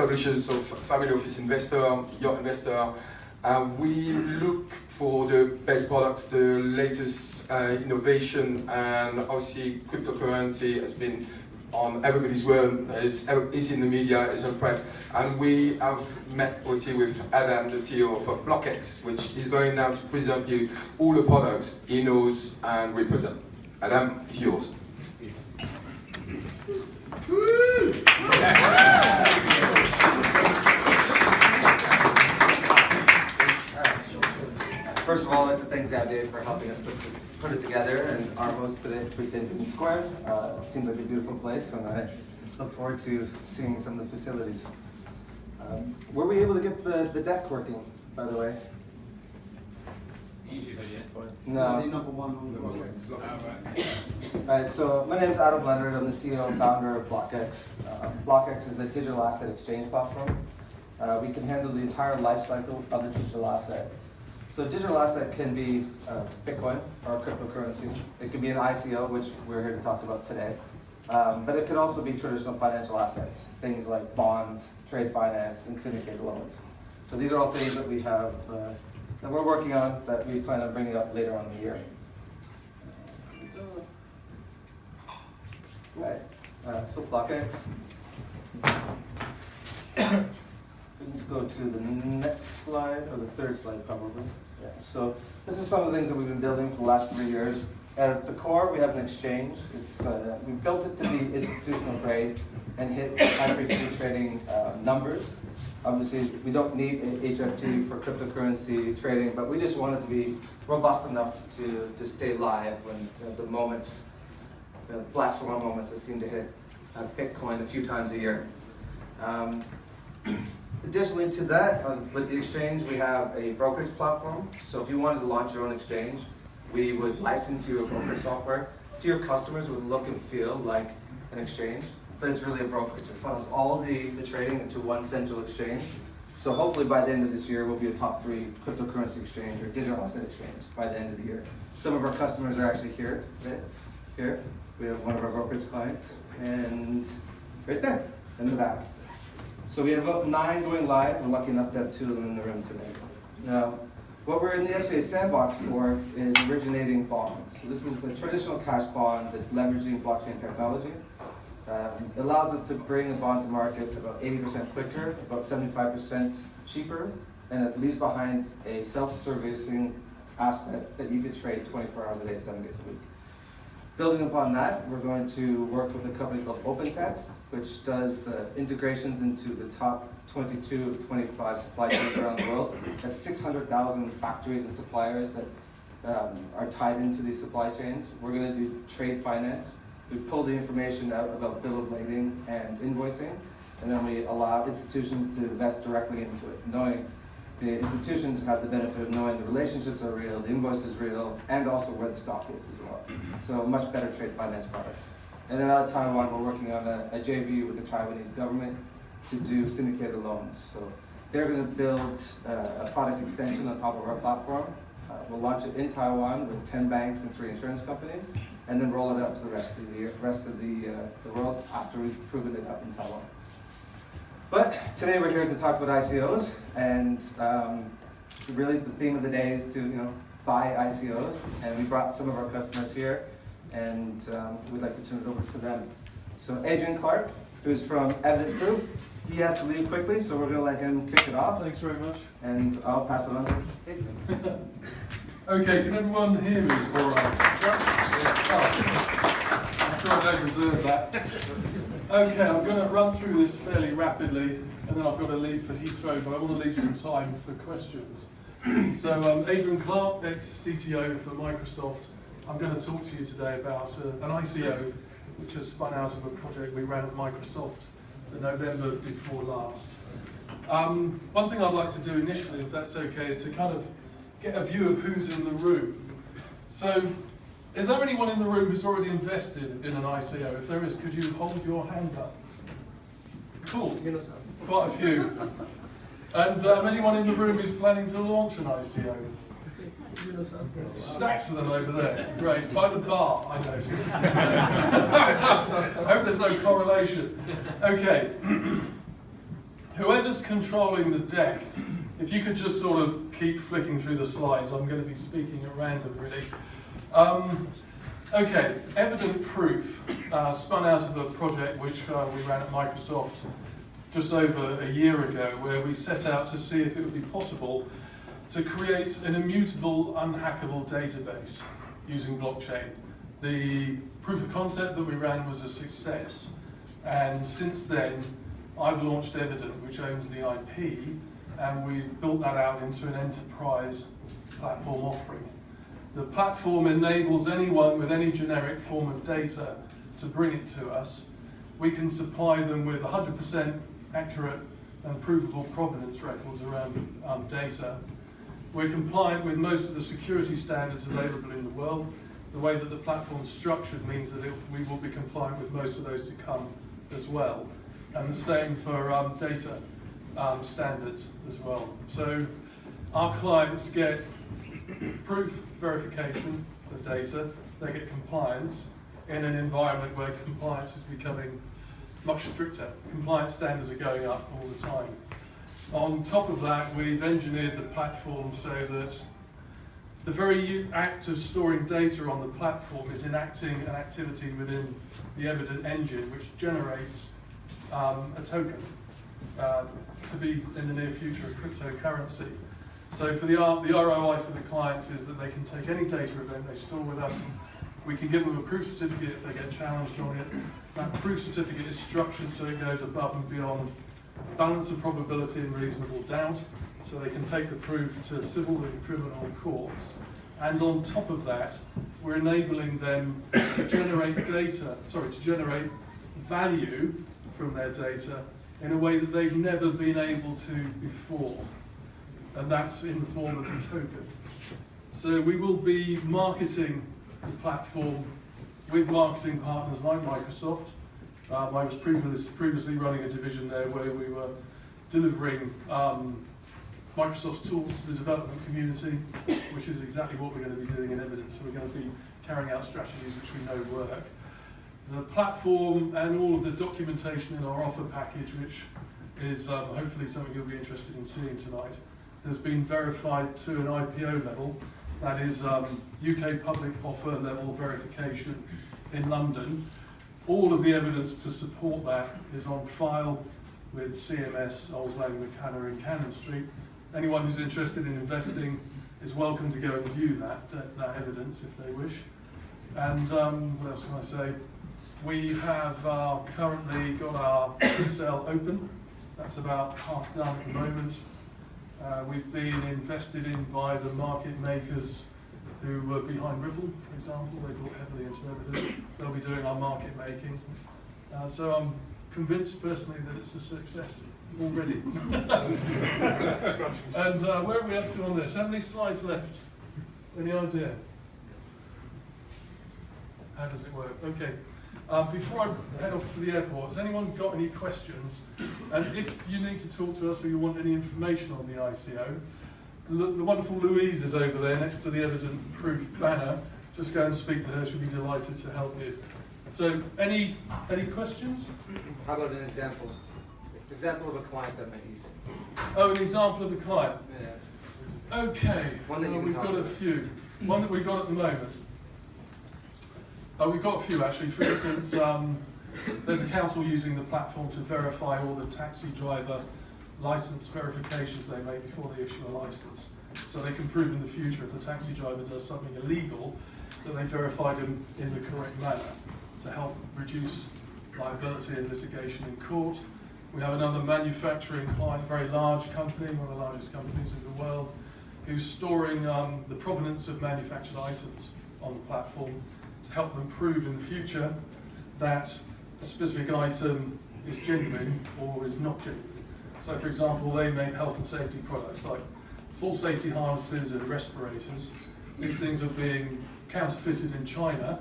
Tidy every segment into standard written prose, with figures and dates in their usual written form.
publishers, so family office investor, yacht investor. We look for the best products, the latest innovation, and obviously cryptocurrency has been on everybody's world, is in the media, is on press. And we have met obviously with Adam, the CEO of BlockEx, which is going now to present you all the products he knows and represent. Adam, it's yours. First of all, I'd like to thank Xavier for helping us put it together, and our host today at 3 Square. It seems like a beautiful place, and I look forward to seeing some of the facilities. Were we able to get the deck working, by the way? No. Alright, so my name is Adam Leonard. I'm the CEO and founder of BlockEx. BlockEx is a digital asset exchange platform. We can handle the entire life cycle of the digital asset. So digital asset can be Bitcoin or cryptocurrency. It can be an ICO, which we're here to talk about today. But it can also be traditional financial assets, things like bonds, trade finance, and syndicated loans. So these are all things that we have that we're working on that we plan on bringing up later on in the year. Right. So BlockEx. Let's go to the next slide, or the third slide probably. Yeah. So this is some of the things that we've been building for the last 3 years. At the core, we have an exchange. We built it to be institutional grade and hit high-frequency trading numbers. Obviously, we don't need an HFT for cryptocurrency trading, but we just want it to be robust enough to stay live when the moments, the black swan moments that seem to hit Bitcoin a few times a year. Additionally to that, with the exchange, we have a brokerage platform. So if you wanted to launch your own exchange, we would license you a brokerage software. To your customers, it would look and feel like an exchange, but it's really a brokerage. It funnels all the trading into one central exchange. So hopefully by the end of this year, we'll be a top 3 cryptocurrency exchange or digital asset exchange by the end of the year. Some of our customers are actually here today. Here, we have one of our brokerage clients, and right there, in the back. So we have about 9 going live. We're lucky enough to have 2 of them in the room today. Now, what we're in the FCA sandbox for is originating bonds. So this is a traditional cash bond that's leveraging blockchain technology. It allows us to bring a bond to market about 80% quicker, about 75% cheaper, and it leaves behind a self-servicing asset that you could trade 24 hours a day, 7 days a week. Building upon that, we're going to work with a company called OpenText, which does integrations into the top 22 to 25 supply chains around the world. That's 600,000 factories and suppliers that are tied into these supply chains. We're going to do trade finance. We pull the information out about bill of lading and invoicing, and then we allow institutions to invest directly into it, knowing the institutions have the benefit of knowing the relationships are real, the invoice is real, and also where the stock is as well. So a much better trade finance product. And then out of Taiwan, we're working on a JV with the Taiwanese government to do syndicated loans. So they're going to build a product extension on top of our platform. We'll launch it in Taiwan with 10 banks and 3 insurance companies, and then roll it out to the rest of the world after we've proven it out in Taiwan. But today we're here to talk about ICOs, and really the theme of the day is to buy ICOs, and we brought some of our customers here, and we'd like to turn it over to them. So Adrian Clark, who's from Evident Proof, he has to leave quickly, so we're going to let him kick it off. Thanks very much. And I'll pass it on to Adrian. Okay, can everyone hear me all right? Oh, I'm sure I don't deserve that. Okay, I'm going to run through this fairly rapidly, and then I've got to leave for Heathrow, but I want to leave some time for questions. So Adrian Clark, ex-CTO for Microsoft. I'm going to talk to you today about an ICO which has spun out of a project we ran at Microsoft the November before last. One thing I'd like to do initially, if that's okay, is to kind of get a view of who's in the room. So, is there anyone in the room who's already invested in an ICO? If there is, could you hold your hand up? Cool, quite a few. And anyone in the room who's planning to launch an ICO? Stacks of them over there. Great. By the bar, I noticed. I hope there's no correlation. Okay. whoever's controlling the deck, if you could just sort of keep flicking through the slides, I'm going to be speaking at random, really. Okay, Evident Proof spun out of a project which we ran at Microsoft just over a year ago, where we set out to see if it would be possible to create an immutable, unhackable database using blockchain. The proof of concept that we ran was a success, and since then I've launched Evident, which owns the IP, and we've built that out into an enterprise platform offering. The platform enables anyone with any generic form of data to bring it to us. We can supply them with 100% accurate and provable provenance records around data. We're compliant with most of the security standards available in the world. The way that the platform's structured means that we will be compliant with most of those to come as well. And the same for data standards as well. So our clients get proof verification of data, they get compliance in an environment where compliance is becoming much stricter. Compliance standards are going up all the time. On top of that, we've engineered the platform so that the very act of storing data on the platform is enacting an activity within the Evident engine, which generates a token to be in the near future a cryptocurrency. So for the ROI for the clients is that they can take any data event they store with us, we can give them a proof certificate if they get challenged on it. That proof certificate is structured so it goes above and beyond balance of probability and reasonable doubt, so they can take the proof to civil and criminal courts. And on top of that, we're enabling them to generate value from their data in a way that they've never been able to before. And that's in the form of a token. So we will be marketing the platform with marketing partners like Microsoft. I was previously running a division there where we were delivering Microsoft's tools to the development community, which is exactly what we're going to be doing in Evident. So we're going to be carrying out strategies which we know work. The platform and all of the documentation in our offer package, which is hopefully something you'll be interested in seeing tonight, has been verified to an IPO level. That is UK public offer level verification in London. All of the evidence to support that is on file with CMS, Olds Lane McKenna in Cannon Street. Anyone who's interested in investing is welcome to go and view that evidence if they wish. And what else can I say? We have currently got our pre-sale open. That's about half done at the moment. We've been invested in by the market makers who were behind Ripple, for example. They bought heavily into Evident. They'll be doing our market making. So I'm convinced personally that it's a success already. And where are we up to on this? How many slides left? Any idea? How does it work? Okay. Before I head off to the airport, has anyone got any questions? And if you need to talk to us or you want any information on the ICO, the wonderful Louise is over there next to the Evident Proof banner. Just go and speak to her, she'll be delighted to help you. So, any questions? How about an example? Example of a client that might use it. Oh, an example of a client? Yeah. Okay, we've got a few. One that we've got at the moment. We've got a few actually. For instance, there's a council using the platform to verify all the taxi driver license verifications they make before they issue a license. So they can prove in the future if the taxi driver does something illegal that they verified him in the correct manner to help reduce liability and litigation in court. We have another manufacturing client, a very large company, one of the largest companies in the world, who's storing the provenance of manufactured items on the platform to help them prove in the future that a specific item is genuine or is not genuine. So for example, they make health and safety products like full safety harnesses and respirators. These things are being counterfeited in China.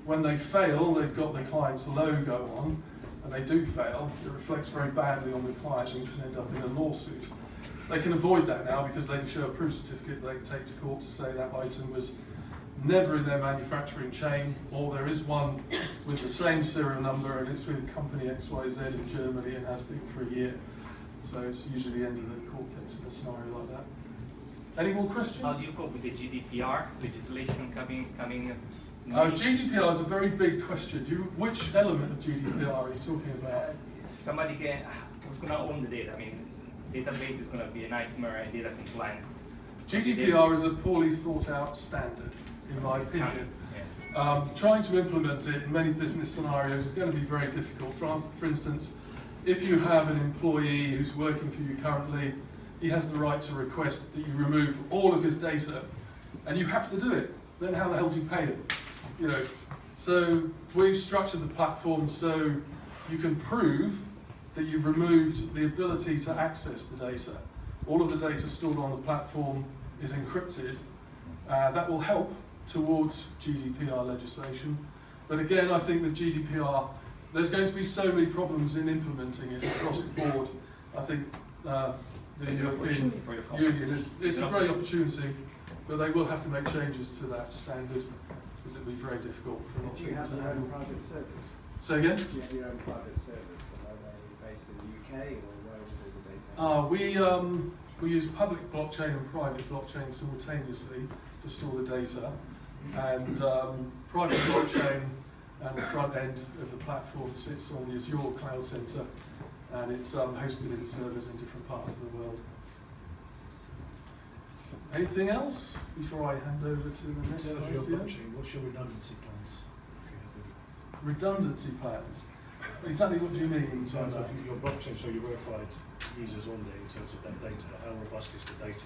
When they fail, they've got the client's logo on, and they do fail. It reflects very badly on the client and can end up in a lawsuit. They can avoid that now because they can show a proof certificate they can take to court to say that item was never in their manufacturing chain, or there is one with the same serial number and it's with company XYZ in Germany and has been for a year. So it's usually the end of the court case in a scenario like that. Any more questions? How do you cope with the GDPR legislation coming? GDPR is a very big question. Which element of GDPR are you talking about? Somebody who's going to own the data. I mean, database is going to be a nightmare and data compliance. GDPR is a poorly thought out standard, in my opinion. Yeah. Trying to implement it in many business scenarios is going to be very difficult. For instance, if you have an employee who's working for you currently, he has the right to request that you remove all of his data, and you have to do it. Then how the hell do you pay him? You know. So we've structured the platform so you can prove that you've removed the ability to access the data. All of the data stored on the platform is encrypted. That will help towards GDPR legislation. But again, I think with GDPR, there's going to be so many problems in implementing it across the board. I think the European Union it's a great opportunity, but they will have to make changes to that standard because it'll be very difficult for a lot of Do you people have to your handle. own private servers? Say again? Do you have your own private servers? And are they based in the UK or where is it the data? We use public blockchain and private blockchain simultaneously to store the data, and private blockchain and the front end of the platform sits on the Azure Cloud Center, and it's hosted in servers in different parts of the world. Anything else before I hand over to the next In terms of your ICO? blockchain, what's your redundancy plans? If you have any? Redundancy plans. Exactly what do you mean? In terms of your blockchain, so your verified users on there, in terms of that data, how robust is the data?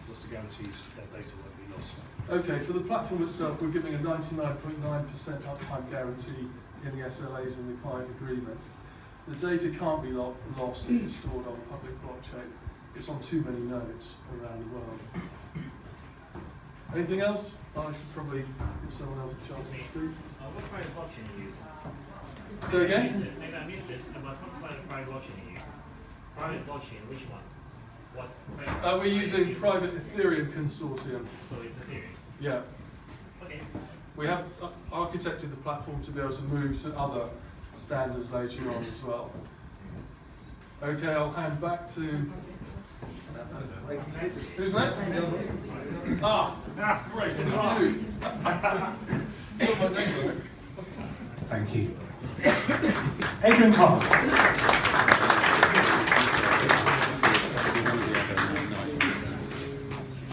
What's the guarantees that data won't be lost? Okay, for the platform itself, we're giving a 99.9% uptime guarantee in the SLAs in the client agreement. The data can't be lost if it's stored on public blockchain. It's on too many nodes around the world. Anything else? I should probably give someone else a chance to speak. What private blockchain are you using? So again? Maybe I missed it, but what private blockchain are you using? Private blockchain, which one? What? We're using private Ethereum consortium. So it's Ethereum. Yeah. Okay. We have architected the platform to be able to move to other standards later on as well. Okay, I'll hand back to... Who's next? Great, it's you. Got my name right. Thank you. Adrian Clark.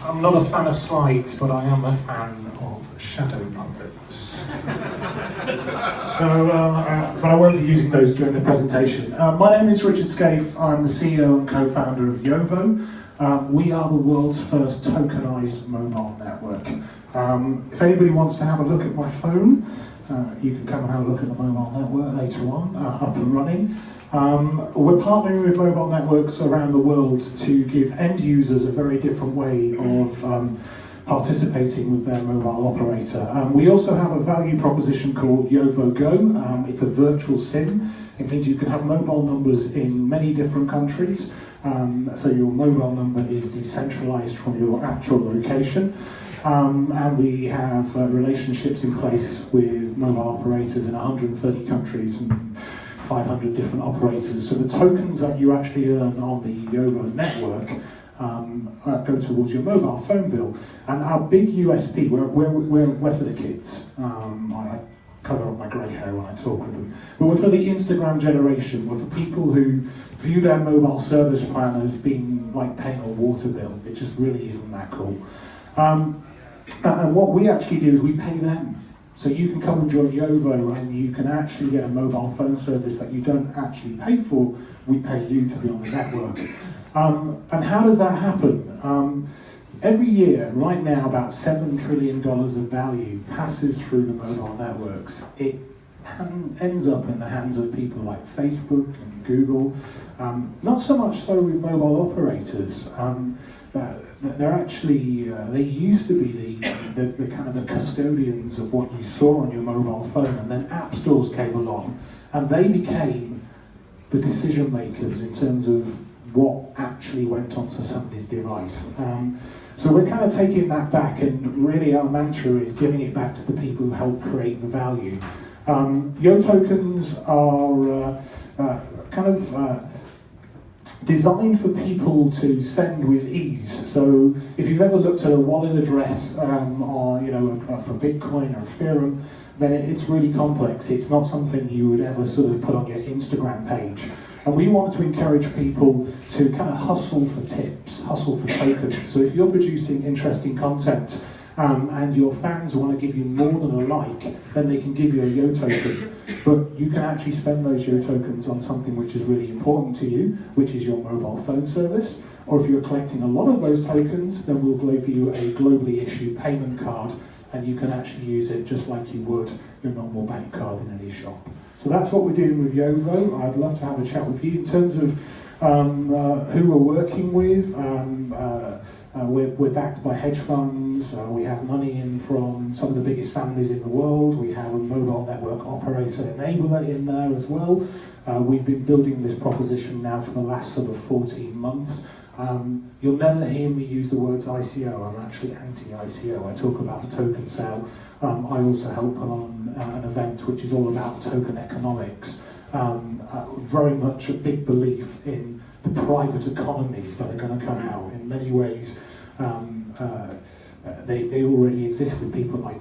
I'm not a fan of slides, but I am a fan of shadow puppets. But I won't be using those during the presentation. My name is Richard Scaife. I'm the CEO and co-founder of Yovo. We are the world's first tokenized mobile network. If anybody wants to have a look at my phone, you can come and have a look at the mobile network later on, up and running. We're partnering with mobile networks around the world to give end users a very different way of participating with their mobile operator. We also have a value proposition called Yovo Go. It's a virtual SIM. It means you can have mobile numbers in many different countries. So your mobile number is decentralized from your actual location. And we have relationships in place with mobile operators in 130 countries and 500 different operators. So the tokens that you actually earn on the Yovo network go towards your mobile phone bill. And our big USP, we're for the kids. I cover up my grey hair when I talk with them. But we're for the Instagram generation. We're for people who view their mobile service plan as being like paying a water bill. It just really isn't that cool. And what we actually do is we pay them. So you can come and join Yovo and you can actually get a mobile phone service that you don't actually pay for. We pay you to be on the network. And how does that happen? Every year, right now, about $7 trillion of value passes through the mobile networks. It ends up in the hands of people like Facebook and Google. Not so much so with mobile operators. They're actually, they used to be the kind of the custodians of what you saw on your mobile phone, and then app stores came along, and they became the decision makers in terms of what actually went onto somebody's device. So we're kind of taking that back, and really our mantra is giving it back to the people who help create the value. Yo tokens are kind of designed for people to send with ease. So if you've ever looked at a wallet address or for Bitcoin or Ethereum, then it's really complex. It's not something you would ever sort of put on your Instagram page. And we want to encourage people to kind of hustle for tips, hustle for tokens. So if you're producing interesting content and your fans want to give you more than a like, then they can give you a Yo token. But you can actually spend those Yo tokens on something which is really important to you, which is your mobile phone service. Or if you're collecting a lot of those tokens, then we'll give you a globally issued payment card, and you can actually use it just like you would your normal bank card in any shop. So that's what we're doing with Yovo. I'd love to have a chat with you in terms of who we're working with. We're backed by hedge funds. We have money in from some of the biggest families in the world. We have a mobile network operator enabler in there as well. We've been building this proposition now for the last sort of 14 months. You'll never hear me use the words ICO. I'm actually anti-ICO. I talk about a token sale. I also help on an event which is all about token economics. Very much a big belief in the private economies that are going to come out. In many ways, they already exist in people like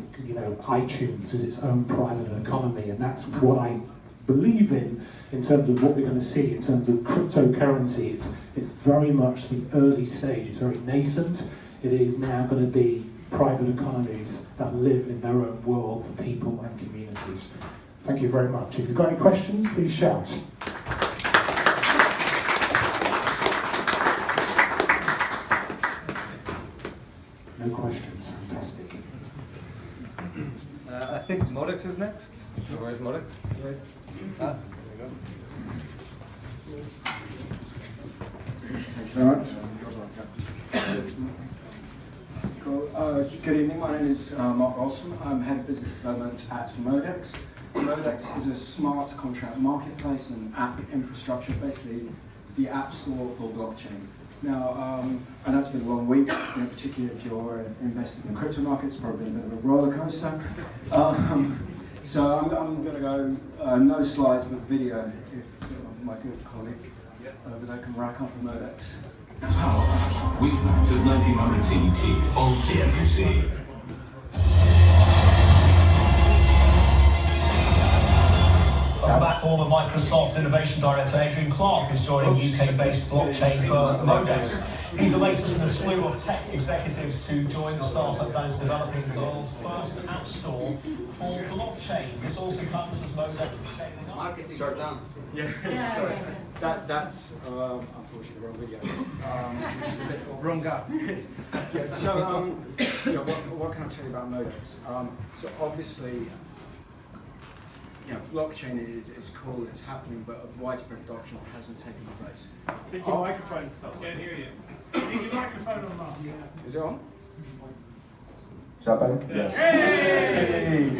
iTunes as its own private economy, and that's what I believe in terms of what we're going to see in terms of cryptocurrency. It's very much the early stage. It's very nascent. It is now going to be private economies that live in their own world for people and communities. Thank you very much. If you've got any questions, please shout. No questions. Fantastic. I think Modex is next. Where's Modex? Right. Thank you very much. Cool. Good evening, my name is Mark Olson. I'm Head of Business Development at Modex. Modex is a smart contract marketplace and app infrastructure, basically the app store for blockchain. Now, I know it's been a long week, particularly if you're invested in the crypto markets, probably a bit of a roller coaster. So I'm going to go no slides but video if my good colleague over there can rack up a Modex. Power weeknights at 1900 CET on CNBC. On the platform of Microsoft Innovation Director Adrian Clark is joining UK-based blockchain firm Modex. He's the latest in a slew of tech executives to join the startup that is developing the world's first app store for blockchain. This also comes as Modex is scaling up. Marketing down. Yeah, sorry. That's unfortunately the wrong video. Which is a bit wrong guy. Yeah, so what can I tell you about Modex? So obviously, blockchain is cool, it's happening, but widespread adoption hasn't taken place. Take your microphone, stop. Can't hear you. Take your microphone on, Mark. Is it on? Is that better? Yes. Hey!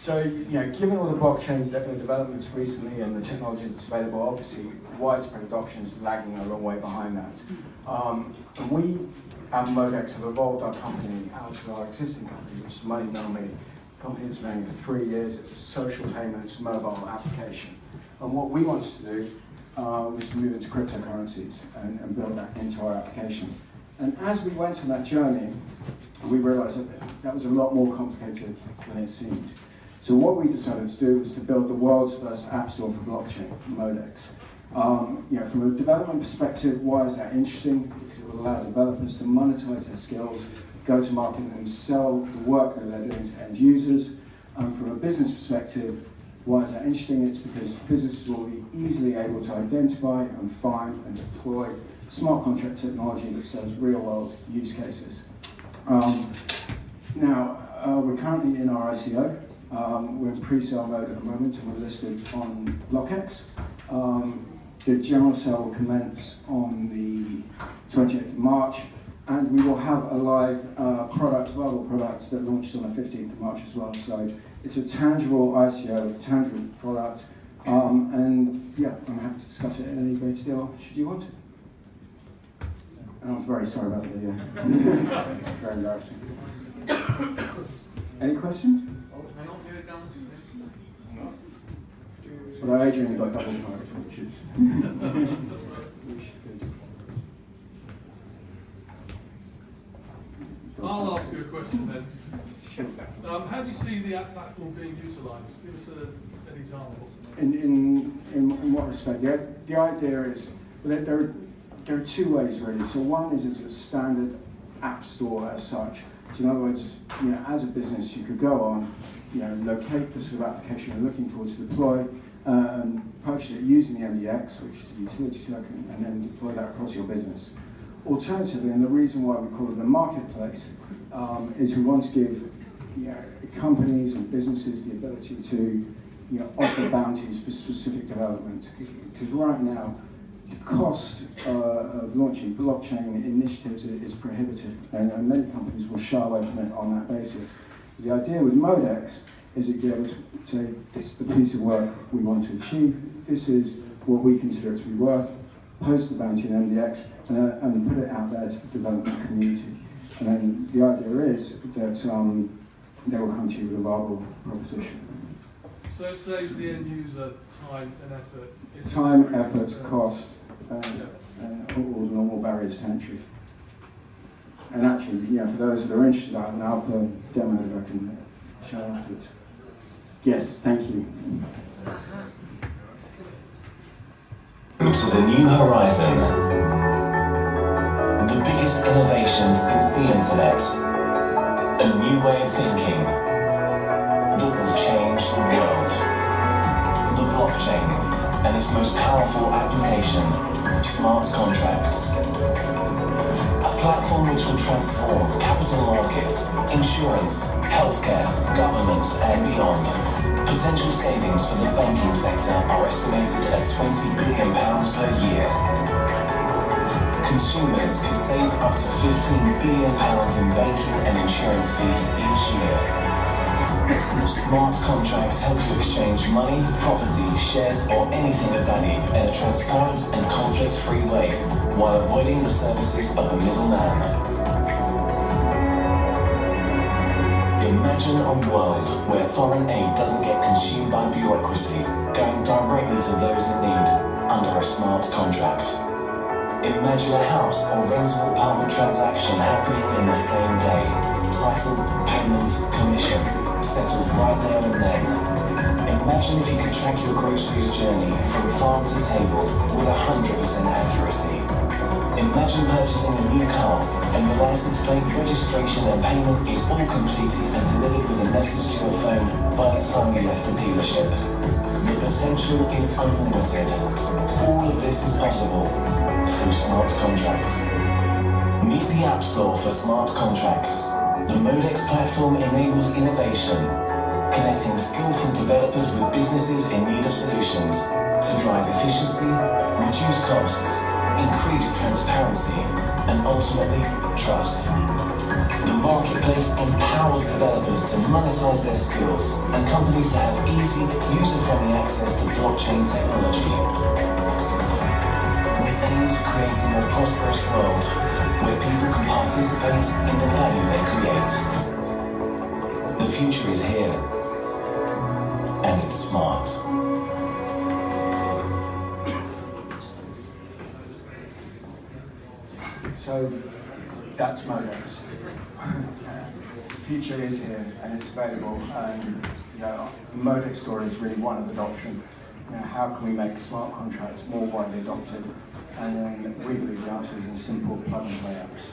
So, given all the blockchain developments recently and the technology that's available, obviously widespread adoption is lagging a long way behind that. We at Modex have evolved our company out of our existing company, which is Money Now Me. The company that's been running for 3 years. It's a social payments mobile application. And what we wanted to do was to move into cryptocurrencies and build that into our application. And as we went on that journey, we realized that was a lot more complicated than it seemed. So what we decided to do was to build the world's first app store for blockchain, Modex. From a development perspective, why is that interesting? Because it will allow developers to monetize their skills, go to market and sell the work that they're doing to end users. And from a business perspective, why is that interesting? It's because businesses will be easily able to identify and find and deploy smart contract technology that serves real-world use cases. We're currently in our ICO. We're in pre-sale mode at the moment and we're listed on BlockEx. The general sale will commence on the 28th of March, and we will have a live viable product that launches on the 15th of March as well. So it's a tangible ICO, a tangible product, and yeah, I'm happy to discuss it in any great deal, should you want to. And I'm very sorry about the video. It's very embarrassing. Any questions? Hang on, here it comes. Although Adrian got double marks, which is good. I'll ask you a question then. How do you see the app platform being utilised? Give us an example. In what respect? The idea is, well, there are two ways really. So one is it's a standard app store as such. So in other words, as a business, you could go on, locate the sort of application you're looking for to deploy, purchase it using the MDX, which is the utility token, and then deploy that across your business. Alternatively, and the reason why we call it a marketplace, is we want to give companies and businesses the ability to offer bounties for specific development. Because right now, the cost of launching blockchain initiatives is prohibitive, and many companies will shy away from it on that basis. The idea with Modex is that you're able to say, this is the piece of work we want to achieve, this is what we consider it to be worth, post the bounty in MDX, and put it out there to the development community. And then the idea is that they will come to you with a viable proposition. So it saves the end user time and effort. Time, effort, cost, and all the normal barriers to entry. And actually, for those that are interested, I have an alpha demo that I can show afterwards. Yes, thank you. To the new horizon. The biggest innovation since the internet. A new way of thinking that will change the world. The blockchain and its most powerful application, smart contracts. A platform which will transform capital markets, insurance, healthcare, governments and beyond. Potential savings for the banking sector are estimated at £20 billion per year. Consumers can save up to £15 billion in banking and insurance fees each year. Smart contracts help you exchange money, property, shares or anything of value in a transparent and conflict-free way while avoiding the services of a middleman. Imagine a world where foreign aid doesn't get consumed by bureaucracy, going directly to those in need under a smart contract. Imagine a house or rental apartment transaction happening in the same day. Title, payment, commission, settled right there and then. Imagine if you could track your groceries journey from farm to table with 100% accuracy. Imagine purchasing a new car and your license plate, registration and payment is all completed and delivered with a message to your phone by the time you left the dealership. The potential is unlimited. All of this is possible through smart contracts. Meet the App Store for smart contracts. The Modex platform enables innovation, connecting skillful developers with businesses in need of solutions to drive efficiency, reduce costs, increase transparency, and ultimately, trust. The marketplace empowers developers to monetize their skills and companies to have easy, user-friendly access to blockchain technology. We aim to create a more prosperous world where people can participate in the value they create. The future is here, and it's smart. So that's Modex. The future is here and it's available, and the Modex story is really one of adoption. How can we make smart contracts more widely adopted? And then we believe the answer is in simple plug and play apps.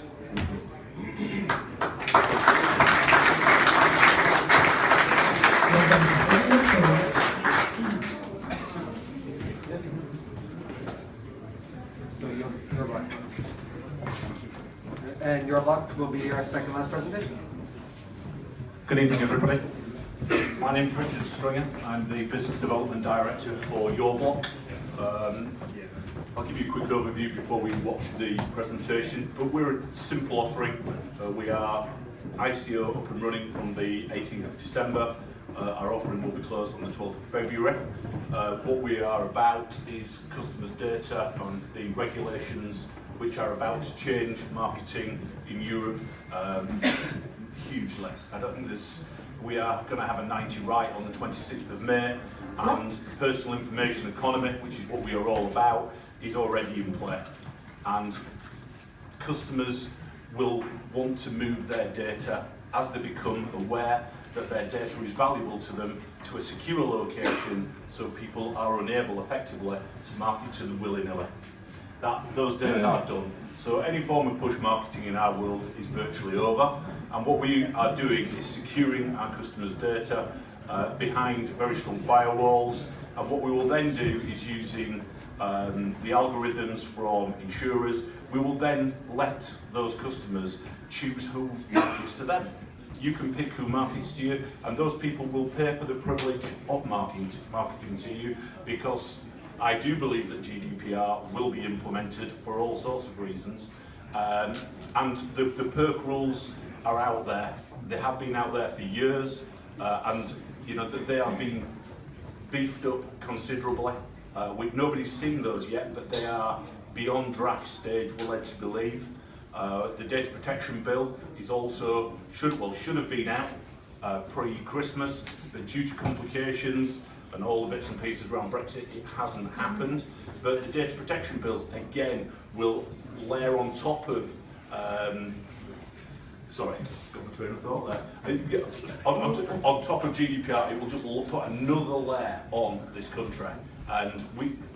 So YourBlock. And YourBlock will be our second last presentation. Good evening, everybody. My name's Richard Stringer. I'm the Business Development Director for YourBlock. I'll give you a quick overview before we watch the presentation. But we're a simple offering. We are ICO up and running from the 18th of December. Our offering will be closed on the 12th of February. What we are about is customers' data on the regulations which are about to change marketing in Europe hugely. I don't think we are going to have a 90 right on the 26th of May. and personal information economy, which is what we are all about, is already in play. And customers will want to move their data as they become aware that their data is valuable to them to a secure location, so people are unable effectively to market to them willy-nilly. Those days are done. So any form of push marketing in our world is virtually over, and what we are doing is securing our customers' data behind very strong firewalls, and what we will then do is using the algorithms from insurers, we will then let those customers choose who markets to them. You can pick who markets to you, and those people will pay for the privilege of marketing to you, because I do believe that GDPR will be implemented for all sorts of reasons, and the perk rules are out there. They have been out there for years, and you know that they are being beefed up considerably. Nobody's seen those yet, but they are beyond draft stage, we're led to believe. The data protection bill is also should have been out pre-Christmas, but due to complications and all the bits and pieces around Brexit, it hasn't happened. But the data protection bill, again, will layer on top of, sorry, got my train of thought there. On top of GDPR, it will just put another layer on this country. And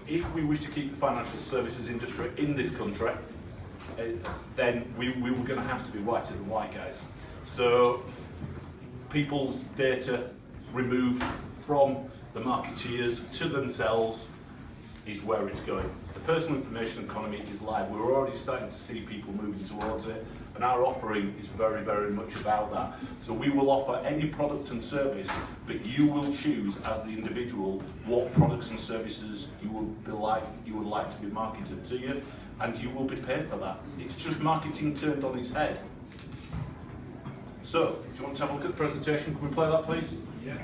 if we wish to keep the financial services industry in this country, then we were going to have to be whiter than white, guys. So people's data removed from the marketeers to themselves is where it's going. The personal information economy is live. We're already starting to see people moving towards it, and our offering is very, very much about that. So we will offer any product and service, but you will choose as the individual what products and services you would like to be marketed to you, and you will be paid for that. It's just marketing turned on its head. So, do you want to have a look at the presentation? Can we play that, please? Yeah.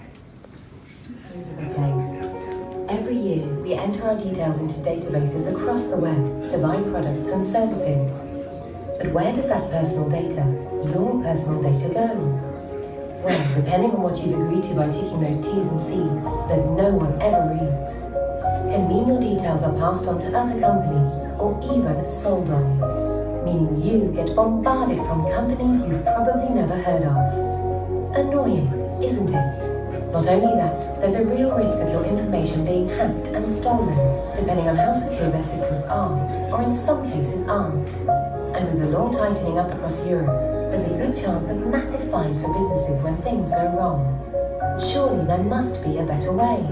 Every year, we enter our details into databases across the web to buy products and services. But where does that personal data, your personal data, go? Well, depending on what you've agreed to by ticking those T's and C's that no one ever reads, can mean your details are passed on to other companies or even sold on, meaning you get bombarded from companies you've probably never heard of. Annoying, isn't it? Not only that, there's a real risk of your information being hacked and stolen, depending on how secure their systems are, or in some cases aren't. And with the law tightening up across Europe, there's a good chance of massive fines for businesses when things go wrong. Surely there must be a better way.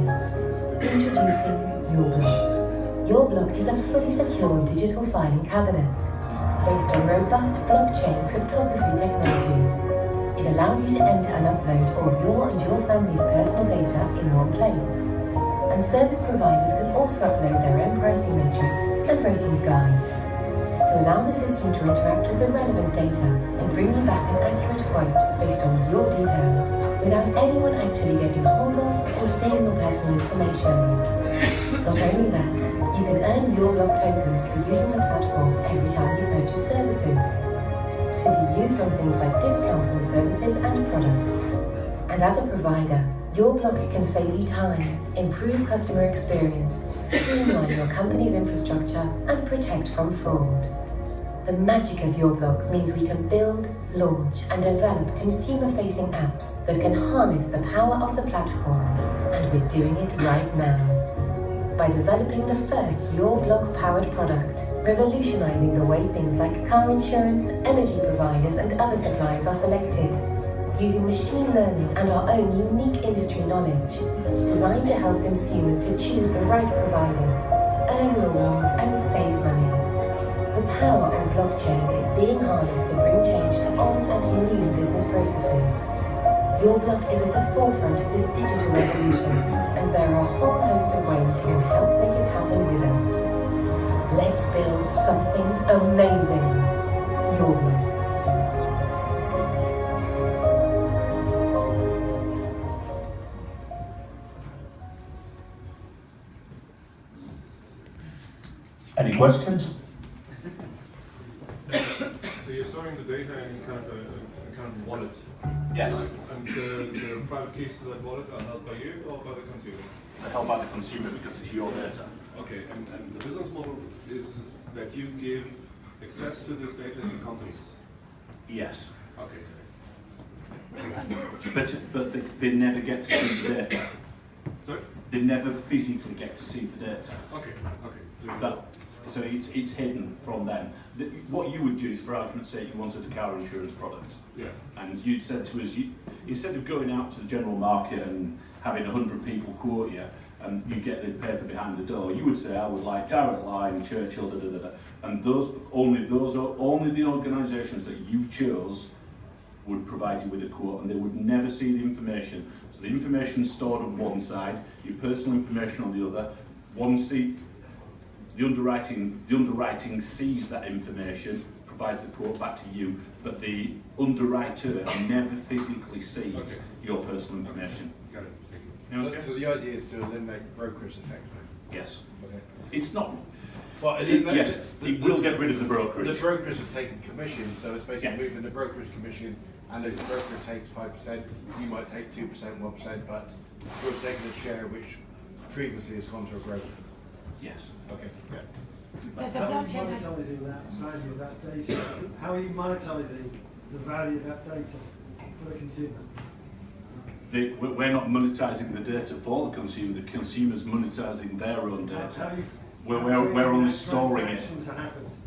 Introducing YourBlock. YourBlock is a fully secure digital filing cabinet based on robust blockchain cryptography technology. It allows you to enter and upload all of your and your family's personal data in one place. And service providers can also upload their own pricing matrix and ratings guide to allow the system to interact with the relevant data and bring you back an accurate quote based on your details without anyone actually getting hold of or seeing your personal information. Not only that, you can earn YourBlock tokens for using the platform every time you purchase services, to be used on things like discounts on services and products. And as a provider, YourBlock can save you time, improve customer experience, streamline your company's infrastructure, and protect from fraud. The magic of YourBlock means we can build, launch, and develop consumer-facing apps that can harness the power of the platform, and we're doing it right now. By developing the first YourBlock-powered product, revolutionizing the way things like car insurance, energy providers, and other suppliers are selected, using machine learning and our own unique industry knowledge, designed to help consumers to choose the right providers, earn rewards, and save money. The power of blockchain is being harnessed to bring change to old and new business processes. YourBlock is at the forefront of this digital revolution, and there are a whole host of ways you can help make it happen with us. Let's build something amazing. YourBlock. Any questions? So you're storing the data in kind of different wallets. Yes. And the private keys to that wallet are held by you or by the consumer? They're held by the consumer because it's your data. Okay, and the business model is that you give access to this data to companies? Yes. Okay. But they never get to see the data. Sorry? They never physically get to see the data. Okay, So it's hidden from them. What you would do is, for argument's sake, you wanted a car insurance product. Yeah. And you'd said to us, instead of going out to the general market and having 100 people quote you, and you get the paper behind the door, you would say, I would like Direct Line, Churchill, da da da da. And only the organisations that you chose would provide you with a quote, and they would never see the information. So the information stored on one side, your personal information on the other. The underwriting sees that information, provides the quote back to you, but the underwriter never physically sees your personal information. Got it. Okay. So the idea is to eliminate brokerage effectively? Yes. Okay. It's not. Well, yes, it will get rid of the brokerage. The brokers are taking commission, so it's basically moving the brokerage commission, and if the broker takes 5%, you might take 2%, 1%, but you're taking a share which previously has gone to a broker. Yes. Okay, yeah. How are you monetising that value of that data? How are you monetising the value of that data for the consumer? We're not monetising the data for the consumer. The consumer's monetising their own data. We're only storing it.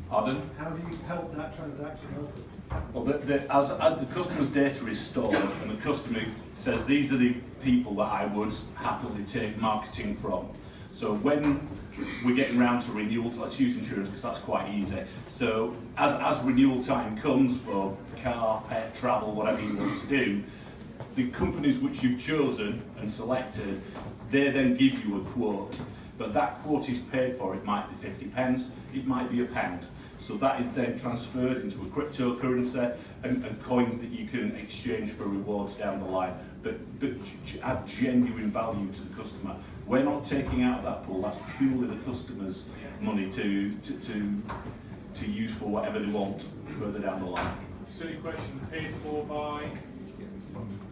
Pardon? How do you help that transaction happen? Well, as the customer's data is stored, and the customer says, these are the people that I would happily take marketing from. So when we're getting around to renewals, let's use insurance because that's quite easy. So as renewal time comes for car, pet, travel, whatever you want to do, the companies which you've chosen and selected, they then give you a quote. But that quote is paid for. It might be 50 pence, it might be £1. So that is then transferred into a cryptocurrency and coins that you can exchange for rewards down the line, but add genuine value to the customer. We're not taking out of that pool. That's purely the customer's money to use for whatever they want further down the line. Silly question. Paid for by?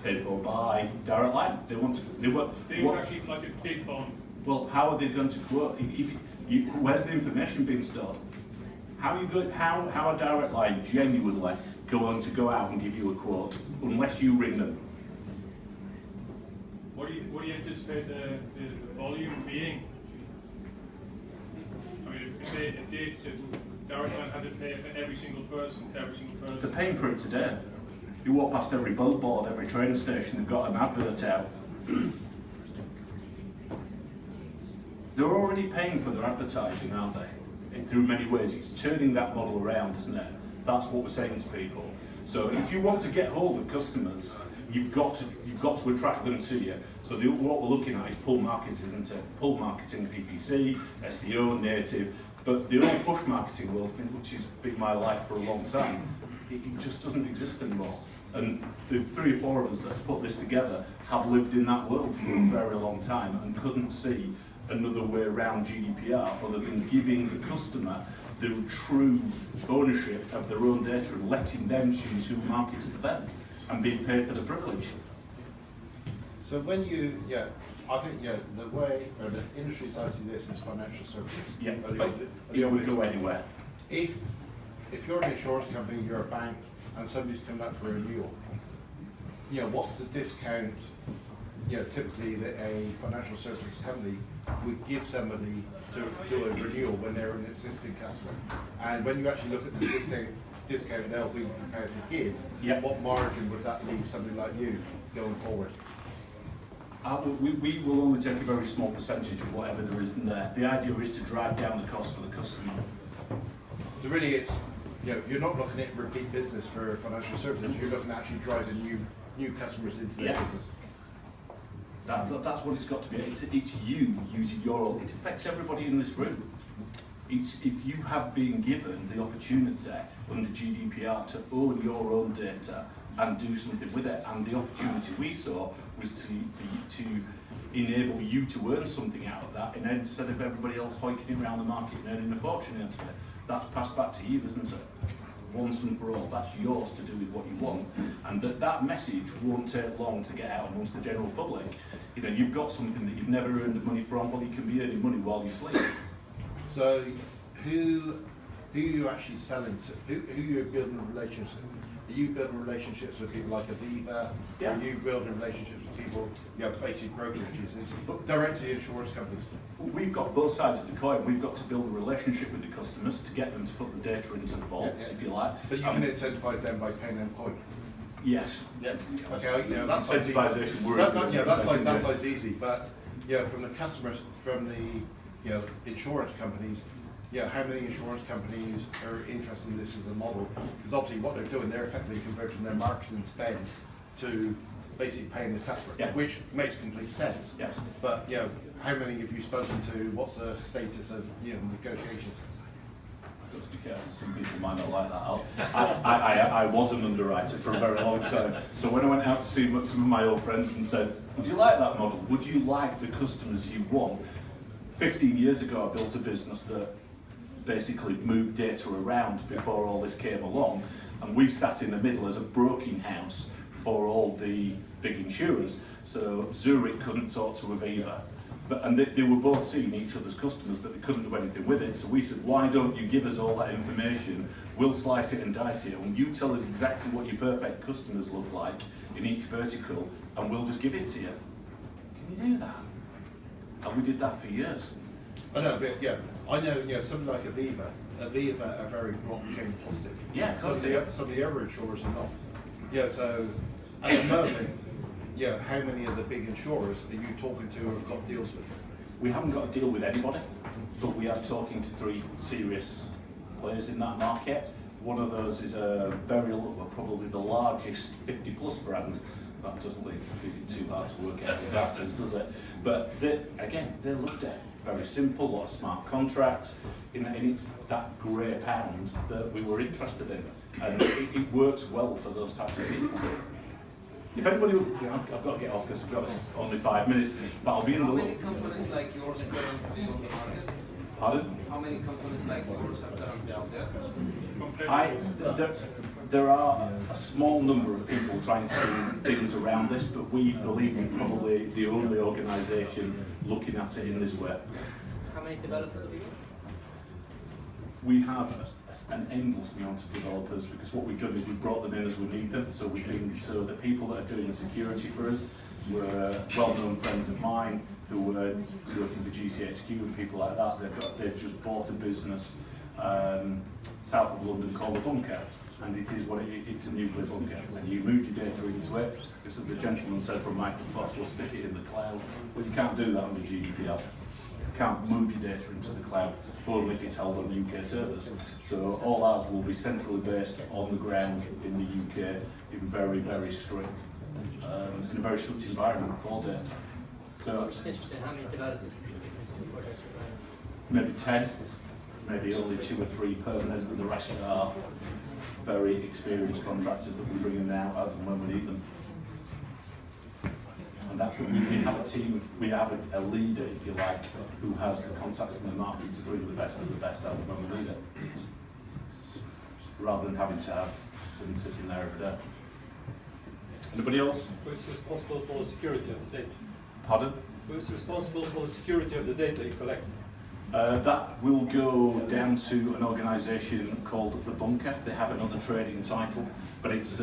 Paid for by Direct Line. They want. Actually like a big bond. Well, how are they going to quote? Where's the information being stored? How are Direct Line genuinely going to go out and give you a quote unless you ring them? What do you anticipate the volume being? I mean, if they Direct Line had to pay for every single person, They're paying for it today. You walk past every billboard, every train station, they've got an advert out. They're already paying for their advertising, aren't they? Through many ways. It's turning that model around, isn't it? That's what we're saying to people. So if you want to get hold of customers, you've got to attract them to you. So what we're looking at is pull marketing, isn't it? Pull marketing, PPC, SEO, native, but the old push marketing world, which has been my life for a long time, it just doesn't exist anymore. And the 3 or 4 of us that have put this together have lived in that world for a very long time and couldn't see another way around GDPR other than giving the customer the true ownership of their own data and letting them choose who markets to them and being paid for the privilege. So when you, I think, the way, or the industries I see this is financial services. Yeah, but it would go anywhere. If you're an insurance company, you're a bank, and somebody's coming up for a renewal, what's the discount, typically that a financial services company would give somebody to do a renewal when they're an existing customer. And when you actually look at the discount they'll be prepared to give, what margin would that leave somebody like you going forward? We will only take a very small percentage of whatever there is in there. The idea is to drive down the cost for the customer. So really it's, you're not looking at repeat business for financial services, you're looking at actually driving new customers into their business. That's what it's got to be. It's you using your own. It affects everybody in this room. If you have been given the opportunity under GDPR to own your own data and do something with it, and the opportunity we saw was to enable you to earn something out of that, and instead of everybody else hoiking around the market and earning a fortune out of it, that's passed back to you, isn't it? once and for all. That's yours to do with what you want, and that message won't take long to get out amongst the general public. You know, you've got something that you've never earned money from, well, you can be earning money while you sleep. So, who are you actually selling to? Who are you building relationships with? Are you building relationships with people like Aviva? Yeah. Are you building relationships with people, basic brokerages, directly insurance companies? We've got both sides of the coin. We've got to build a relationship with the customers to get them to put the data into the vaults, if you like. But you can incentivise them by paying them coin. Yes. Yeah. Okay. That's incentivization. That's like easy. But from the customers, from the insurance companies. How many insurance companies are interested in this as a model? Because obviously what they're doing, they're effectively converting their marketing spend to basically paying the customer, which makes complete sense. Yes. But how many have you spoken to? What's the status of negotiations? Some people might not like that. I was an underwriter for a very long time. So when I went out to see some of my old friends and said, would you like that model? Would you like the customers you want? 15 years ago, I built a business that basically moved data around before all this came along, and we sat in the middle as a broking house for all the big insurers. So Zurich couldn't talk to Aviva, and they were both seeing each other's customers, but they couldn't do anything with it. So we said, why don't you give us all that information? We'll slice it and dice it, and you tell us exactly what your perfect customers look like in each vertical, and we'll just give it to you. Can you do that? And we did that for years. I know, but I know, something like Aviva are very blockchain positive. Yeah, of course some of the other insurers are not. So at the moment, how many of the big insurers are you talking to or have got deals with? We haven't got a deal with anybody, but we are talking to 3 serious players in that market. One of those is probably the largest 50+ brand. That doesn't make it too hard to work out what that is, does it? But they looked at it. Very simple, a lot of smart contracts, and it's that grey pound that we were interested in, and it works well for those types of people. If anybody, I've got to get off because I've got only 5 minutes, but I'll be in the. How many companies like yours are currently on the market? Pardon? How many companies like yours are currently out there? There are a small number of people trying to do things around this, but we believe we're probably the only organisation looking at it in this way. How many developers have you got? We have an endless amount of developers, because what we've done is we've brought them in as we need them. So the people that are doing the security for us were well-known friends of mine who were working for GCHQ and people like that. They've just bought a business south of London called a bunker, and it is it's a nuclear bunker, and you move your data into it. Just as the gentleman said from Microsoft, we'll stick it in the cloud. Well, you can't do that under GDPR. You can't move your data into the cloud, only if it's held on UK servers. So all ours will be centrally based on the ground in the UK, in very, very strict, in a very strict environment for data. So I'm just interested, how many developers? Maybe 10, maybe only 2 or 3 permanent, and the rest are very experienced contractors that we bring in now as and when we need them. And that's what we have a team, we have a leader, if you like, who has the contacts in the market to bring the best of the best as and when we need it. Rather than having to have them sitting there every day. Anybody else? Who's responsible for the security of the data? Pardon? Who's responsible for the security of the data you collect? That will go down to an organisation called The Bunker. They have another trading title, but it is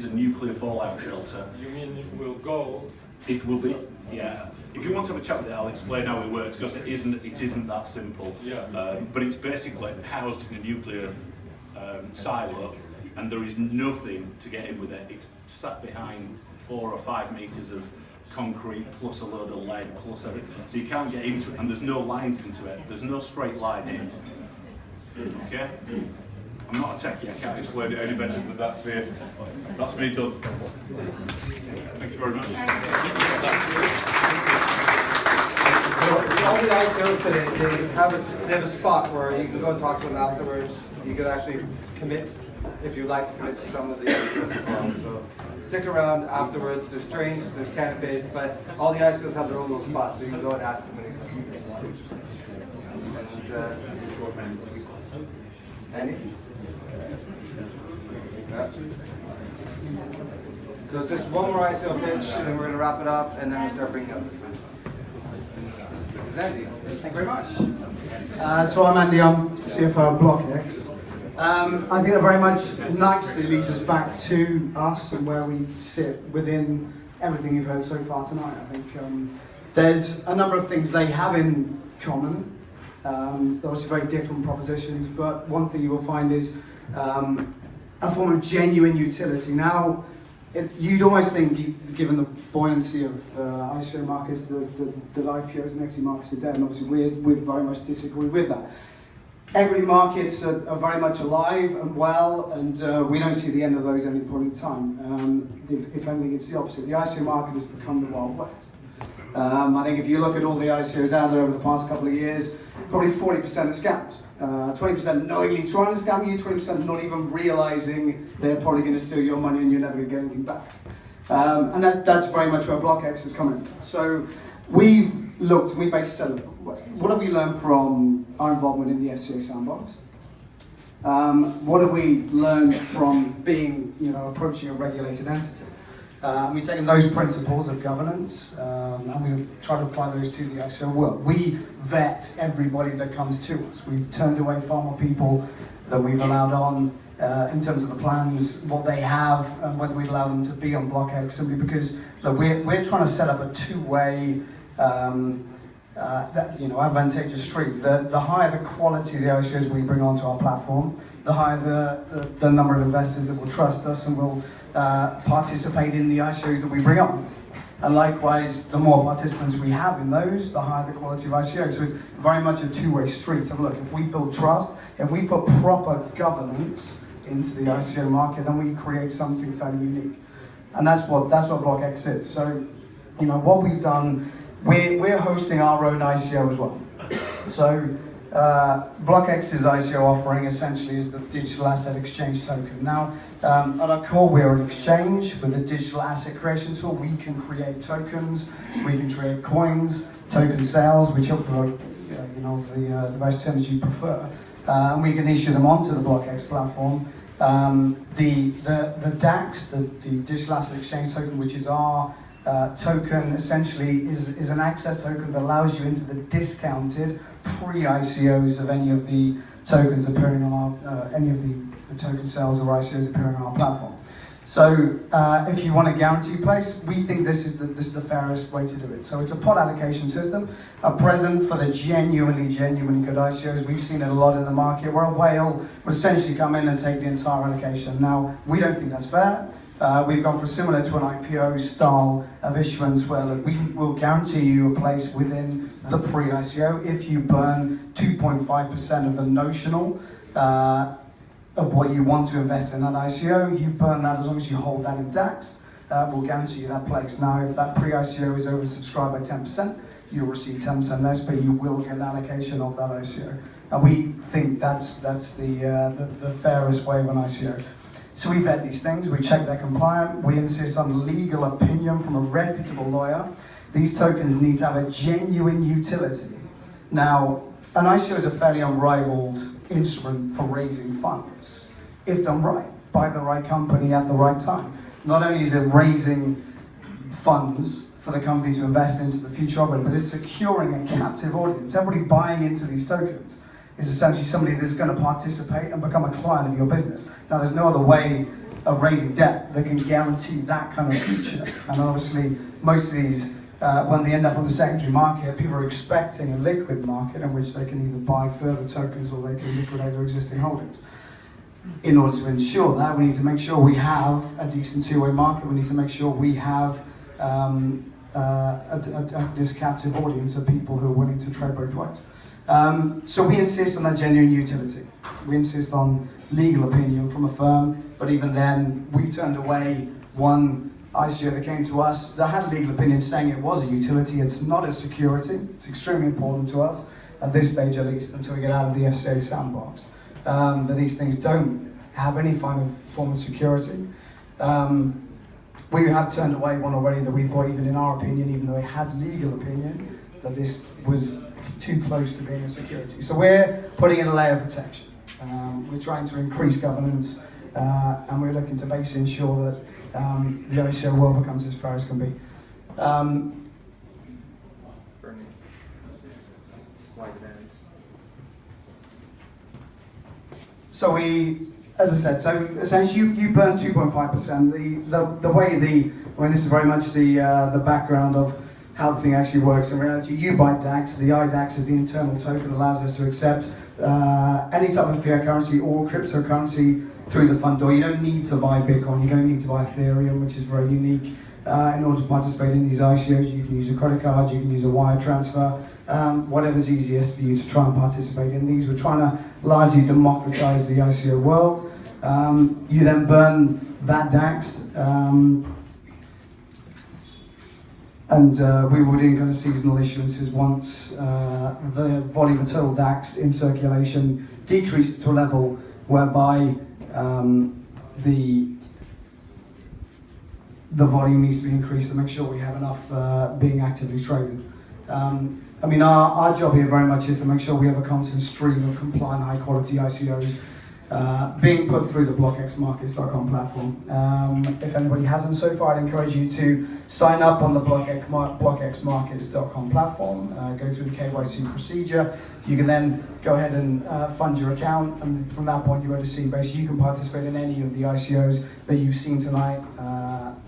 a nuclear fallout shelter. You mean it will go? It will be, yeah. If you want to have a chat with it, I'll explain how it works, because it isn't that simple. Yeah. But it's basically housed in a nuclear silo, and there is nothing to get in with it. It's sat behind 4 or 5 metres of concrete plus a load of lead plus everything, so you can't get into it, and there's no lines into it. There's no straight line in. Okay? I'm not a techie, I can't explain it any better than that, Faith. That's me done. Thank you very much. So all the ICOs today, they have a spot where you can go and talk to them afterwards. You can actually commit, if you'd like to commit to some of the ICOs as well. So stick around afterwards. There's drinks, there's canapes, but all the ICOs have their own little spots, so you can go and ask as many questions as you want. And, Andy? So just one more ICO pitch, and then we're going to wrap it up, and then we'll start bringing up the food. This is Andy. Thank you very much. So I'm Andy, I'm CFO of BlockEx. I think it very much nicely leads us back to us and where we sit within everything you've heard so far tonight. I think there's a number of things they have in common. They're obviously very different propositions, but one thing you will find is a form of genuine utility. Now, you'd always think, given the buoyancy of ICO markets, that IPOs and equity markets are dead, and obviously we very much disagree with that. Equity markets are very much alive and well, and we don't see the end of those at any point in time. If anything, it's the opposite. The ICO market has become the Wild West. I think if you look at all the ICOs out there over the past couple of years, probably 40% are scams. 20% knowingly trying to scam you, 20% not even realizing they're probably going to steal your money and you're never going to get anything back. And that's very much where BlockEx is coming. So we've looked, we basically said, look, what have we learned from our involvement in the FCA sandbox? What have we learned from being, approaching a regulated entity? We've taken those principles of governance and we try to apply those to the ICO world. We vet everybody that comes to us. We've turned away far more people than we've allowed on in terms of the plans, what they have, and whether we'd allow them to be on BlockEx, simply because look, we're trying to set up a two-way advantageous street. The higher the quality of the ICOs we bring onto our platform, the higher the number of investors that will trust us and will participate in the ICOs that we bring on. And likewise, the more participants we have in those, the higher the quality of ICOs. So it's very much a two-way street. So look, if we build trust, if we put proper governance into the ICO market, then we create something fairly unique. And that's what BlockEx is. So, what we've done, we're hosting our own ICO as well. So, BlockEx's ICO offering essentially is the digital asset exchange token. Now, at our core, we're an exchange with a digital asset creation tool. We can create tokens, we can create coins, token sales, which are the various terms you prefer, and we can issue them onto the BlockEx platform. The DAX, the digital asset exchange token, which is our token, essentially is an access token that allows you into the discounted pre-ICOs of any of the tokens appearing on our, any of the token sales or ICOs appearing on our platform. So if you want a guarantee place, we think this is the fairest way to do it. So it's a pot allocation system, a present for the genuinely good ICOs. We've seen it a lot in the market where a whale would essentially come in and take the entire allocation. Now, we don't think that's fair. We've gone for similar to an IPO style of issuance where we will guarantee you a place within the pre-ICO if you burn 2.5% of the notional of what you want to invest in that ICO. You burn that as long as you hold that in DAX, we'll guarantee you that place. Now, if that pre-ICO is oversubscribed by 10%, you'll receive 10% less, but you will get an allocation of that ICO. And we think that's the fairest way of an ICO. So we vet these things, we check they're compliant, we insist on legal opinion from a reputable lawyer. These tokens need to have a genuine utility. Now, an ICO is a fairly unrivaled instrument for raising funds, if done right, by the right company at the right time. Not only is it raising funds for the company to invest into the future of it, but it's securing a captive audience. Everybody buying into these tokens is essentially somebody that's going to participate and become a client of your business. Now, there's no other way of raising debt that can guarantee that kind of future. And obviously, most of these, when they end up on the secondary market, people are expecting a liquid market in which they can either buy further tokens or they can liquidate their existing holdings. In order to ensure that, we need to make sure we have a decent two-way market. We need to make sure we have this captive audience of people who are willing to trade both ways. So we insist on that genuine utility. We insist on legal opinion from a firm, but even then, we turned away one ICO that came to us that had a legal opinion saying it was a utility. It's not a security. It's extremely important to us, at this stage at least, until we get out of the FCA sandbox, that these things don't have any form of security. We have turned away one already that we thought, even in our opinion, even though it had legal opinion, that this was too close to being a security. So we're putting in a layer of protection. We're trying to increase governance, and we're looking to basically ensure that the ICO world becomes as fair as can be. So we, as I said, so essentially you burn 2.5%. The way this is very much the background of how the thing actually works. In reality, you buy DAX. The IDAX is the internal token that allows us to accept any type of fiat currency or cryptocurrency through the fund door. You don't need to buy Bitcoin. You don't need to buy Ethereum, which is very unique. In order to participate in these ICOs, you can use a credit card, you can use a wire transfer, whatever's easiest for you to try and participate in these. We're trying to largely democratize the ICO world. You then burn that DAX, and we will do kind of seasonal issuances once the volume of total DAX in circulation decreases to a level whereby the volume needs to be increased to make sure we have enough being actively traded. I mean, our job here very much is to make sure we have a constant stream of compliant, high-quality ICOs being put through the BlockExMarkets.com platform. If anybody hasn't so far, I'd encourage you to sign up on the BlockExMarkets.com platform, go through the KYC procedure. You can then go ahead and fund your account, and from that point you're ready to see basically you can participate in any of the ICOs that you've seen tonight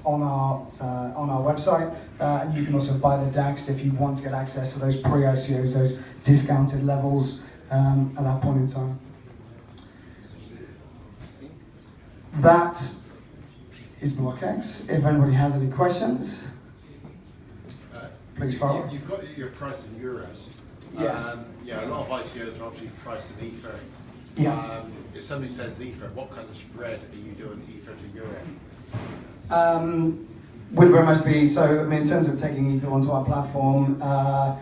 on our website, and you can also buy the DAX if you want to get access to those pre-ICOs, those discounted levels at that point in time. That is BlockEx. If anybody has any questions, please follow. You've got your price in euros. Yes. Yeah, a lot of ICOs are obviously priced in Ether. Yeah. If somebody sends Ether, what kind of spread are you doing Ether to Euro? Would very much be, so I mean, in terms of taking Ether onto our platform, I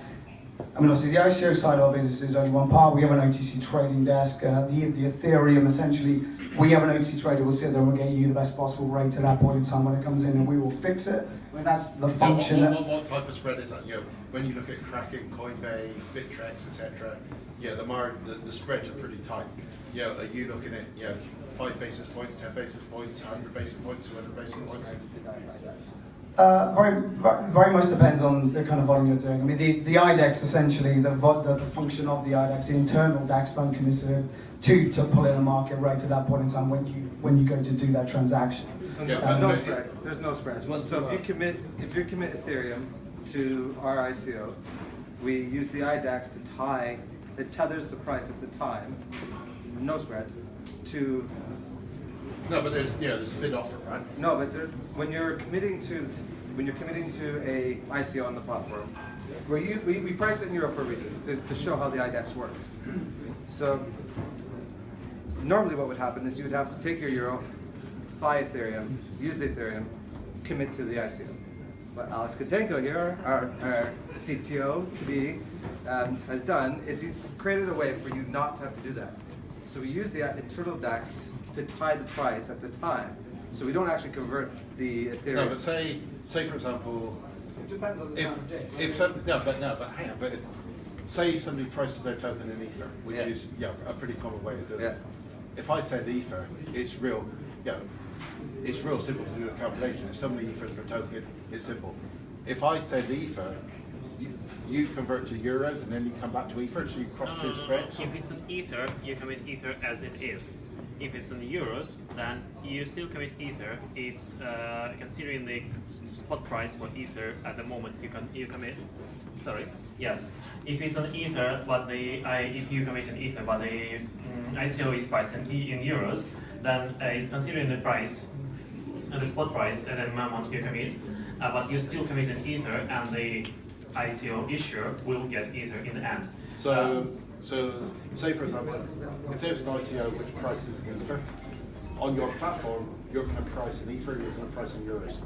mean, obviously the ICO side of our business is only one part. We have an OTC trading desk. The Ethereum, essentially, we have an OTC trader. We'll sit there and we'll get you the best possible rate at that point in time when it comes in, and we will fix it. I mean, that's the function. What type of spread is that? You know, when you look at Kraken, Coinbase, Bittrex, etc., yeah, the spreads are pretty tight. You know, are you looking at 5 basis points, 10 basis points, 100 basis points, 200 basis points? Very much depends on the kind of volume you're doing. I mean, the IDEX, essentially, the function of the IDEX, the internal DAX function is to pull in a market rate at that point in time when you go to do that transaction. So no spread. There's no spread. So if you commit Ethereum to our ICO, we use the IDEX to tie. It tethers the price at the time, no spread, to. No, but there's a bid offer, right? No, but when you're committing to a ICO on the platform, where we price it in euro for a reason, to show how the IDEX works. So normally what would happen is you would have to take your euro, buy Ethereum, use the Ethereum, commit to the ICO. What Alex Katenko here, our CTO to be, has done is he's created a way for you not to have to do that. So we use the internal DAX to tie the price at the time, so we don't actually convert the Ethereum. No, but say for example, it depends on the time of day. Hang on. But if say somebody prices their token in Ether, which is a pretty common way of doing it. If I send Ether, it's real simple to do a calculation. If somebody Ethers per token, it's simple. If I send Ether, you convert to euros and then you come back to Ether, so you cross two spreads. If it's an Ether, you commit Ether as it is. If it's in the euros, then you still commit Ether. It's considering the spot price for Ether at the moment you commit. Sorry. Yes. If it's an Ether, but if you commit an Ether, but the ICO is priced in euros, then it's considering the price and the spot price at the moment you commit. But you still commit an Ether, and the ICO issuer will get Ether in the end. So say for example, if there's an ICO which prices in Ether, on your platform, you're going to price in Ether, you're going to price in euros.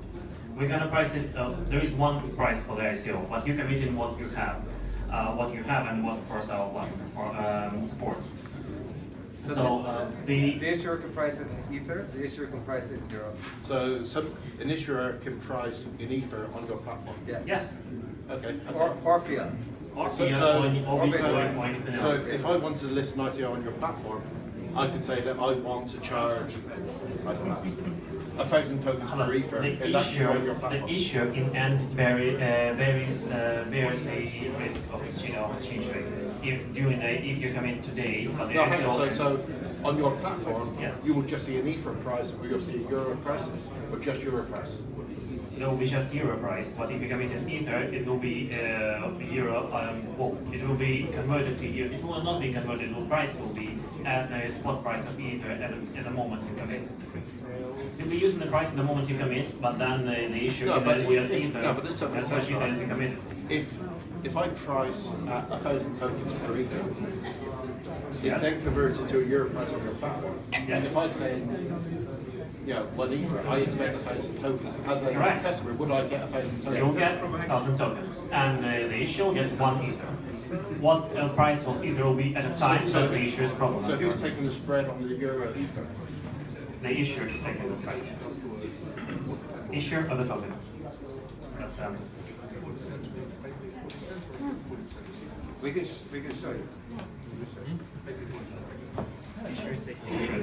We're going to price it, there is one price for the ICO, but you commit in what you have and what of course our platform supports. So the issuer can price it in Ether, the issuer can price it in euro. So an issuer can price in Ether on your platform? Yeah. Yes. Okay. Or fiat. So if I wanted to list an ICO on your platform, I could say that I want to charge, I don't know, 1,000 tokens per ether. The issue in end bears the risk of exchange rate. If you come in today, but so on your platform, yes, you will just see an ether price, or you'll see a euro price, or just euro price. It will be just euro price, but if you commit in ether, it will be euro. Well, it will be converted to euro. It will not be converted. The price will be as the spot price of ether at the moment you commit. You'll be using the price at the moment you commit, but then the issue with ether. No, but this time, as you commit. If I price at 1,000 tokens per ether, it's then converted to a euro price on your platform. Yes. And if I say, one ether, I expect 1,000 tokens. As a customer, would I get 1,000 tokens? You'll get 1,000 tokens, and the issue will get 1 ether. What price of ether will be at a time, that's the issuer's problem. So who's taking the spread on the euro ether? The issuer is taking the spread. Issuer of the token. That's the answer. We can show you. Issuer is taking the spread.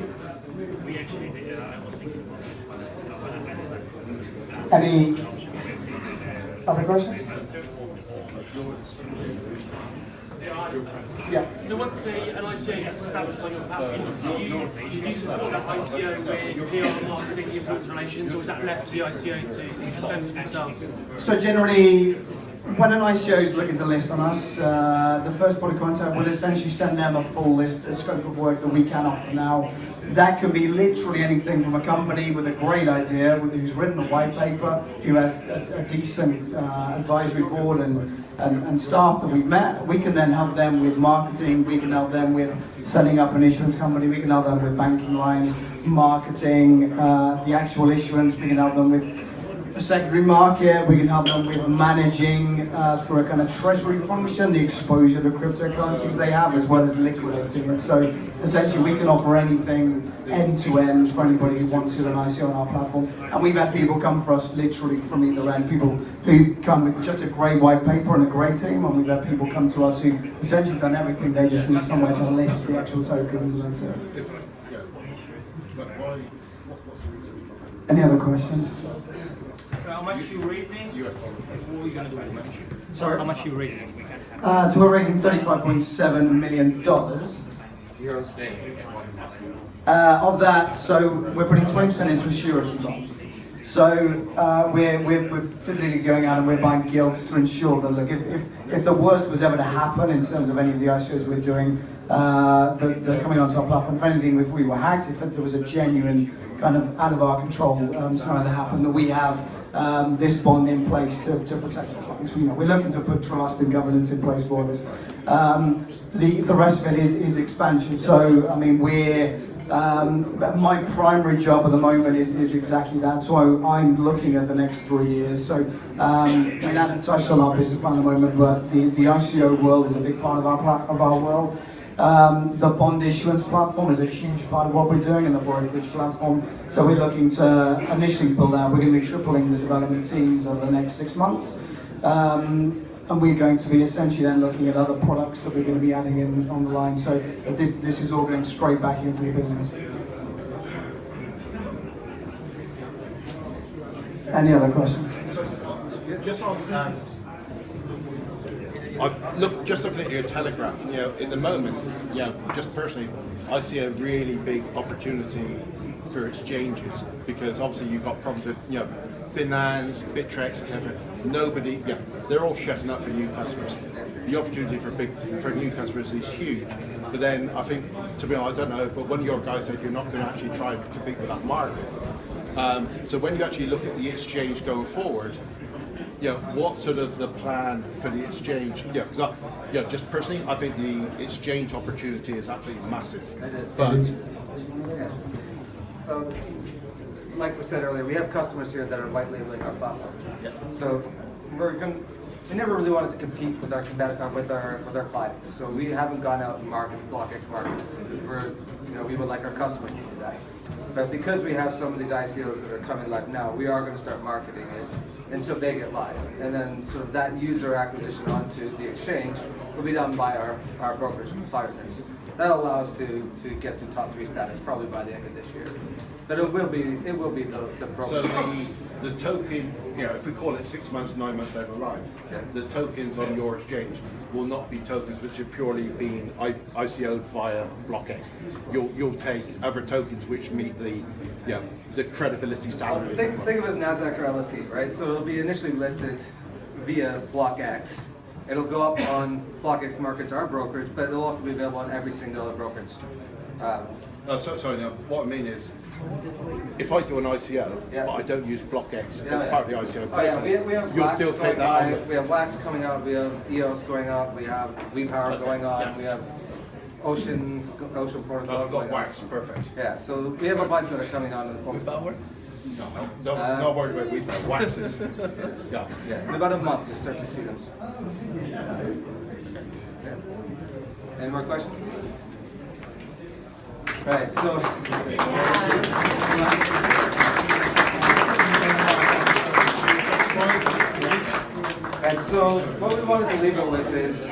We actually did, I was thinking about this, but when I designed this. Any other questions? Yeah. So once an ICO gets established on your platform, do you support that ICO with PR marketing, influence relations, or is that left to the ICO to defend themselves? So generally, when an ICO is looking to list on us, the first point of contact will essentially send them a full list, a scope of work that we can offer. Now, that can be literally anything from a company with a great idea, who's written a white paper, who has a decent advisory board and staff that we've met. We can then help them with marketing, we can help them with setting up an issuance company, we can help them with banking lines, marketing, the actual issuance, we can help them with the secondary market, we can help them with managing through a kind of treasury function, the exposure to cryptocurrencies they have, as well as liquidating it. So essentially we can offer anything end to end for anybody who wants to do an ICO on our platform. And we've had people come for us literally from either end, people who've come with just a great white paper and a great team, and we've had people come to us who essentially done everything, they just need somewhere to list the actual tokens, and that's it. Any other questions? So how much are you raising? What are you going to do with the money? Sorry? How much are you raising? So we're raising $35.7 million. You're on stage. Of that, so we're putting 20% into a surety bond. So we're physically going out and we're buying gilts to ensure that, look, if the worst was ever to happen in terms of any of the ICOs we're doing, they're coming onto our platform, if anything, if we were hacked, if there was a genuine kind of out of our control scenario that happened, that we have this bond in place to protect our clients. We're looking to put trust and governance in place for this. The rest of it is expansion. So, I mean, my primary job at the moment is exactly that. So I'm looking at the next 3 years. So, I mean, I haven't touched on our business plan at the moment, but the ICO world is a big part of our world. The bond issuance platform is a huge part of what we're doing, and the brokerage platform. So we're looking to initially build out. We're going to be tripling the development teams over the next 6 months. And we're going to be essentially then looking at other products that we're going to be adding in on the line. So this is all going straight back into the business. Any other questions? Just on, just looking at your telegraph, in the moment, just personally, I see a really big opportunity for exchanges, because obviously you've got problems with, Binance, Bittrex, etc. Nobody, they're all shutting up for new customers. The opportunity for new customers is huge. But then I think, to be honest, I don't know, but one of your guys said you're not going to actually try and compete with that market. So when you actually look at the exchange going forward, what's sort of the plan for the exchange? Because just personally, I think the exchange opportunity is absolutely massive. But so, like we said earlier, we have customers here that are white labeling our platform. So we never really wanted to compete with our clients. So we haven't gone out and marketed BlockEx markets. We would like our customers to do that. But because we have some of these ICOs that are coming live now, we are going to start marketing it until they get live. And then sort of that user acquisition onto the exchange will be done by our brokerage partners. That'll allow us to get to top 3 status probably by the end of this year. But it will be the brokerage. So the token, if we call it 6 months, 9 months down the line, the tokens on your exchange will not be tokens which are purely being ICO'd via BlockEx. You'll take other tokens which meet the credibility standard. Think of it as NASDAQ or LSE, right? So it'll be initially listed via BlockEx. It'll go up on BlockEx Markets, our brokerage, but it'll also be available on every single other brokerage. Sorry, now what I mean is, if I do an ICO, but I don't use BlockEx as part of the ICO process, we have you'll Wax still take going that by, we have Wax coming out, we have EOS going up, we have WePower going on, we have Ocean Protocol I've got going Wax, on. perfect. Yeah, so we have a bunch that are coming on. WePower? No, not worried about WePower. Wax is, yeah, in about a month you'll start to see them. Yeah. Any more questions? Right, so and so what we wanted to leave it with is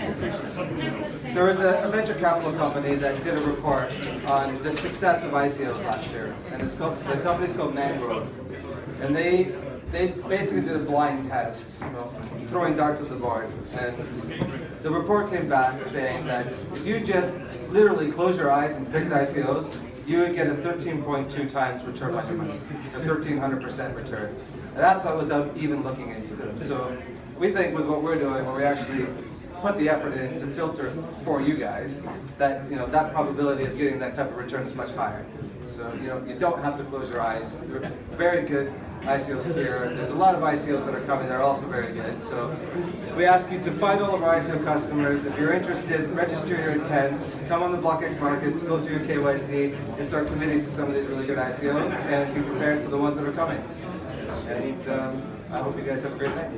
there was a venture capital company that did a report on the success of ICOs last year, and the company's called Mangrove, and they basically did a blind test, throwing darts at the board, and the report came back saying that if you just literally close your eyes and picked ICOs, you would get a 13.2 times return on your money, a 1,300% return. And that's not without even looking into them. So we think with what we're doing, where we actually put the effort in to filter for you guys, that that probability of getting that type of return is much higher. So you don't have to close your eyes. They're very good ICOs here. There's a lot of ICOs that are coming that are also very good. So we ask you to find all of our ICO customers. If you're interested, register your intents, come on the BlockEx Markets, go through your KYC, and start committing to some of these really good ICOs, and be prepared for the ones that are coming. And I hope you guys have a great night.